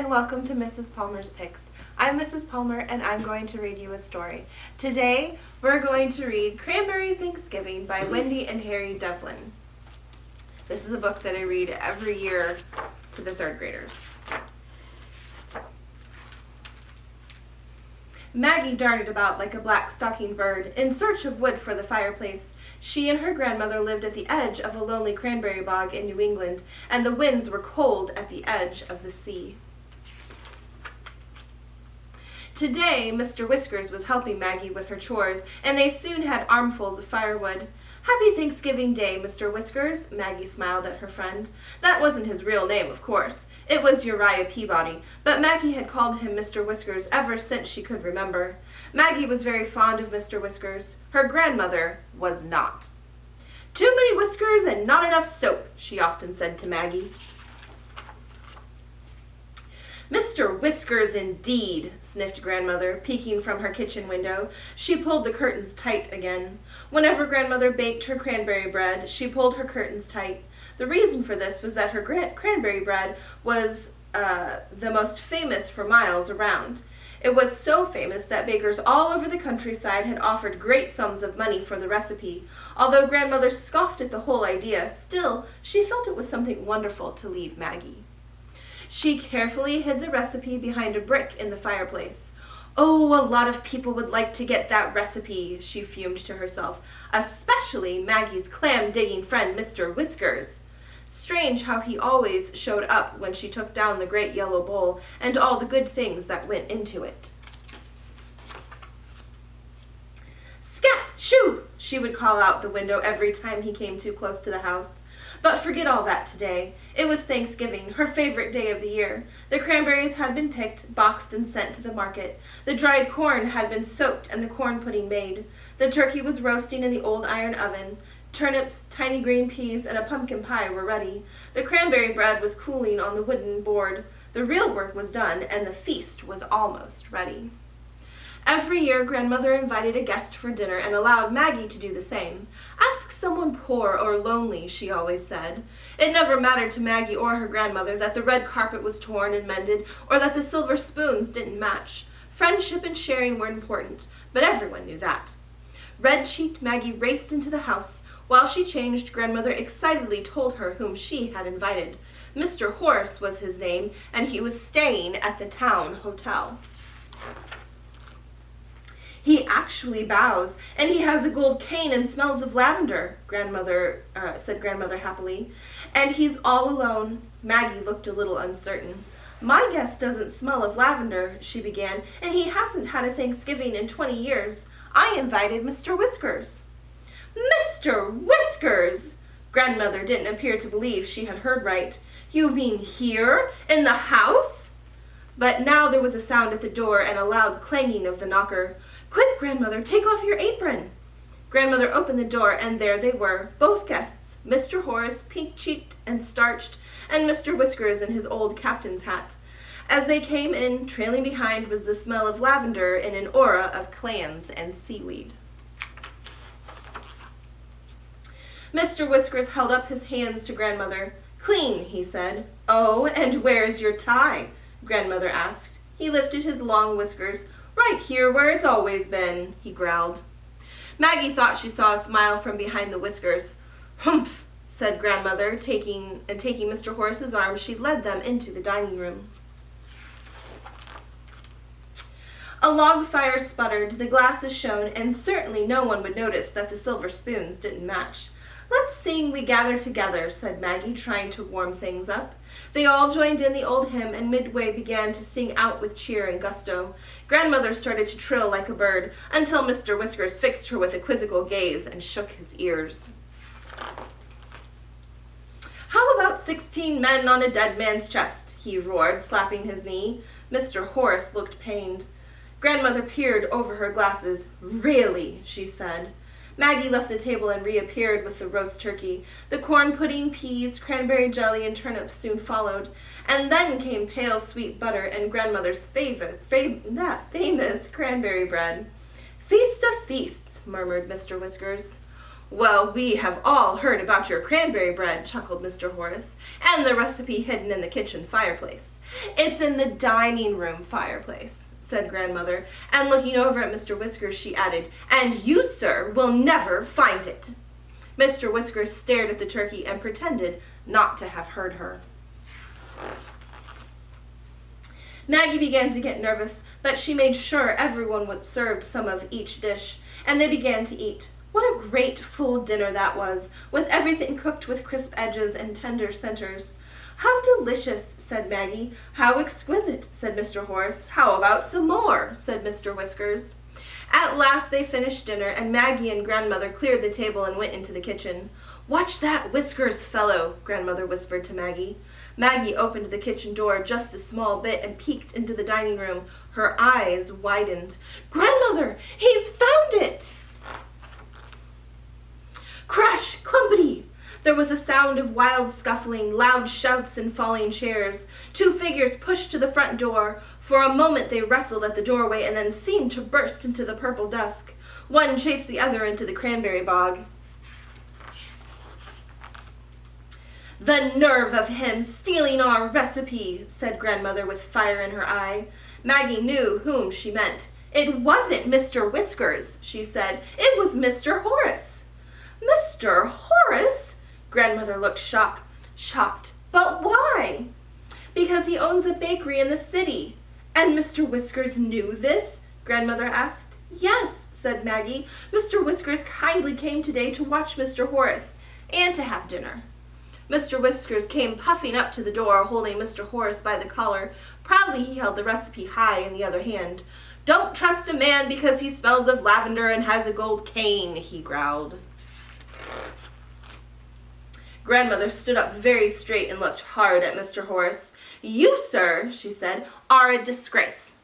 and welcome to Mrs. Palmer's Picks. I'm Mrs. Palmer and I'm going to read you a story. Today we're going to read Cranberry Thanksgiving by Wende and Harry Devlin. This is a book that I read every year to the third graders. Maggie darted about like a black stocking bird in search of wood for the fireplace. She and her grandmother lived at the edge of a lonely cranberry bog in New England, and the winds were cold at the edge of the sea. Today, Mr. Whiskers was helping Maggie with her chores, and they soon had armfuls of firewood. "Happy Thanksgiving Day, Mr. Whiskers," Maggie smiled at her friend. That wasn't his real name, of course. It was Uriah Peabody, but Maggie had called him Mr. Whiskers ever since she could remember. Maggie was very fond of Mr. Whiskers. Her grandmother was not. "Too many whiskers and not enough soap," she often said to Maggie. "Mr. Whiskers, indeed," sniffed Grandmother, peeking from her kitchen window. She pulled the curtains tight again. Whenever Grandmother baked her cranberry bread, she pulled her curtains tight. The reason for this was that her cranberry bread was the most famous for miles around. It was so famous that bakers all over the countryside had offered great sums of money for the recipe. Although Grandmother scoffed at the whole idea, still she felt it was something wonderful to leave Maggie. She carefully hid the recipe behind a brick in the fireplace. "Oh, a lot of people would like to get that recipe," she fumed to herself, "especially Maggie's clam-digging friend, Mr. Whiskers." Strange how he always showed up when she took down the great yellow bowl and all the good things that went into it. "Scat! Shoo!" she would call out the window every time he came too close to the house. But forget all that today. It was Thanksgiving, her favorite day of the year. The cranberries had been picked, boxed, and sent to the market. The dried corn had been soaked and the corn pudding made. The turkey was roasting in the old iron oven. Turnips, tiny green peas, and a pumpkin pie were ready. The cranberry bread was cooling on the wooden board. The real work was done, and the feast was almost ready. Every year, Grandmother invited a guest for dinner and allowed Maggie to do the same. "Ask someone poor or lonely," she always said. It never mattered to Maggie or her grandmother that the red carpet was torn and mended or that the silver spoons didn't match. Friendship and sharing were important, but everyone knew that. Red-cheeked Maggie raced into the house. While she changed, Grandmother excitedly told her whom she had invited. Mr. Horace was his name, and he was staying at the town hotel. "He actually bows, and he has a gold cane and smells of lavender," said Grandmother happily. "And he's all alone." Maggie looked a little uncertain. "My guest doesn't smell of lavender," she began, "and he hasn't had a Thanksgiving in 20 years. I invited Mr. Whiskers." "Mr. Whiskers!" Grandmother didn't appear to believe she had heard right. "You mean here, in the house?" But now there was a sound at the door and a loud clanging of the knocker. "Quick, Grandmother, take off your apron." Grandmother opened the door, and there they were, both guests, Mr. Horace, pink-cheeked and starched, and Mr. Whiskers in his old captain's hat. As they came in, trailing behind was the smell of lavender in an aura of clams and seaweed. Mr. Whiskers held up his hands to Grandmother. "Clean," he said. "Oh, and where's your tie?" Grandmother asked. He lifted his long whiskers. "Right here where it's always been," he growled. Maggie thought she saw a smile from behind the whiskers. "Humph," said Grandmother, taking Mr. Horace's arm, she led them into the dining room. A log fire sputtered, the glasses shone, and certainly no one would notice that the silver spoons didn't match. "Let's sing 'We Gather Together,'" said Maggie, trying to warm things up. They all joined in the old hymn and midway began to sing out with cheer and gusto. Grandmother started to trill like a bird until Mr. Whiskers fixed her with a quizzical gaze and shook his ears. "How about 16 men on a dead man's chest?" he roared, slapping his knee. Mr. Horace looked pained. Grandmother peered over her glasses. "Really?" she said. Maggie left the table and reappeared with the roast turkey. The corn pudding, peas, cranberry jelly, and turnips soon followed. And then came pale sweet butter and Grandmother's famous cranberry bread. "Feast of feasts," murmured Mr. Whiskers. "Well, we have all heard about your cranberry bread," chuckled Mr. Horace, "and the recipe hidden in the kitchen fireplace." "It's in the dining room fireplace," said Grandmother, and looking over at Mr. Whiskers, she added, "and you, sir, will never find it." Mr. Whiskers stared at the turkey and pretended not to have heard her. Maggie began to get nervous, but she made sure everyone was served some of each dish, and they began to eat. What a great full dinner that was, with everything cooked with crisp edges and tender centers. "How delicious," said Maggie. "How exquisite," said Mr. Horace. "How about some more?" said Mr. Whiskers. At last they finished dinner, and Maggie and Grandmother cleared the table and went into the kitchen. "Watch that Whiskers fellow," Grandmother whispered to Maggie. Maggie opened the kitchen door just a small bit and peeked into the dining room. Her eyes widened. "Grandmother, he's found it!" Crash! Clumpity! There was a sound of wild scuffling, loud shouts, and falling chairs. Two figures pushed to the front door. For a moment they wrestled at the doorway and then seemed to burst into the purple dusk. One chased the other into the cranberry bog. "The nerve of him stealing our recipe," said Grandmother with fire in her eye. Maggie knew whom she meant. "It wasn't Mr. Whiskers," she said. "It was Mr. Horace." "Mr. Horace?" Grandmother looked shocked. "But why?" "Because he owns a bakery in the city." "And Mr. Whiskers knew this?" Grandmother asked. "Yes," said Maggie. "Mr. Whiskers kindly came today to watch Mr. Horace and to have dinner." Mr. Whiskers came puffing up to the door, holding Mr. Horace by the collar. Proudly he held the recipe high in the other hand. "Don't trust a man because he smells of lavender and has a gold cane," he growled. Grandmother stood up very straight and looked hard at Mr. Horace. "You, sir," she said, "are a disgrace."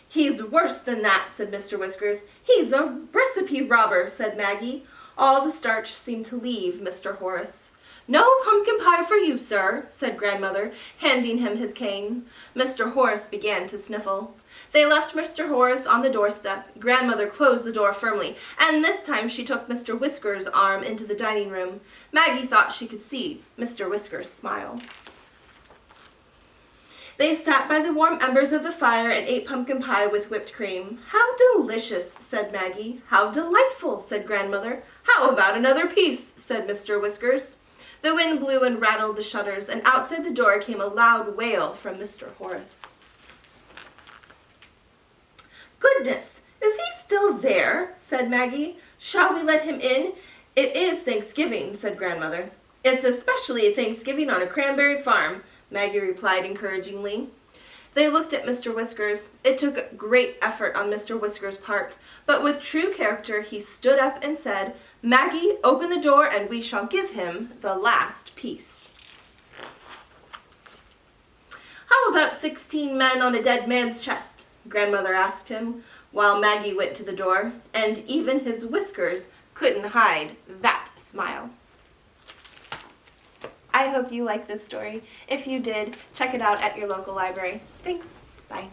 "He's worse than that," said Mr. Whiskers. "He's a recipe robber," said Maggie. All the starch seemed to leave Mr. Horace. "No pumpkin pie for you, sir," said Grandmother, handing him his cane. Mr. Horace began to sniffle. They left Mr. Horace on the doorstep. Grandmother closed the door firmly, and this time she took Mr. Whiskers' arm into the dining room. Maggie thought she could see Mr. Whiskers smile. They sat by the warm embers of the fire and ate pumpkin pie with whipped cream. "How delicious," said Maggie. "How delightful," said Grandmother. "How about another piece?" said Mr. Whiskers. The wind blew and rattled the shutters, and outside the door came a loud wail from Mr. Horace. "Goodness, is he still there?" said Maggie. "Shall we let him in? It is Thanksgiving," said Grandmother. "It's especially Thanksgiving on a cranberry farm," Maggie replied encouragingly. They looked at Mr. Whiskers. It took great effort on Mr. Whiskers' part, but with true character he stood up and said, "Maggie, open the door and we shall give him the last piece." "How about 16 men on a dead man's chest?" Grandmother asked him, while Maggie went to the door, and even his whiskers couldn't hide that smile. I hope you like this story. If you did, check it out at your local library. Thanks. Bye.